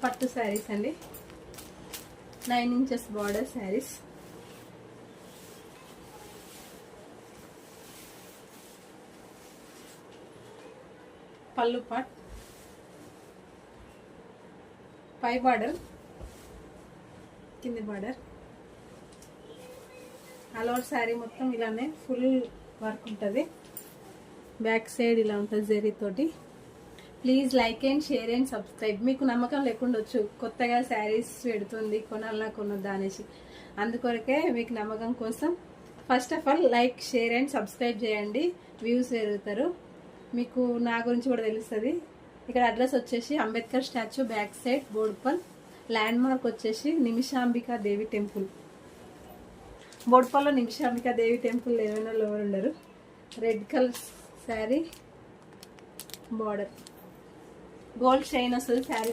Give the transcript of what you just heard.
పట్టు శారీస్ అండి, 9 inches border saris. పళ్ళు పాట్, పై బార్డర్, కింది బార్డర్. ఆల్ ఓవర్ శారీ మొత్తం ఇలానే ఫుల్ వర్క్ ఉంటుంది. బ్యాక్ సైడ్ ఇలా ఉంటుంది జరీ తోటి. Please like and share and subscribe. మీకు నమ్మకం లేకుండొచ్చు, కొత్తగా శారీస్ పెడుతుంది కొనాలన్నా కొనొద్దా అనేసి. అందుకొరకే మీకు నమ్మకం కోసం first of all like, share and subscribe చేయండి. వ్యూస్ పెరుగుతారు, మీకు నా గురించి కూడా తెలుస్తుంది. ఇక్కడ అడ్రస్ వచ్చేసి Ambedkar statue back side Boduppal. Land mark వచ్చేసి నిమిషాంబికా దేవి టెంపుల్. బోడుపల్లో నిమిషాంబికా దేవి టెంపుల్ ఏమైనా ఎవరు ఉండరు. Red colour sari, border, gold chain వస్తుంది శారీ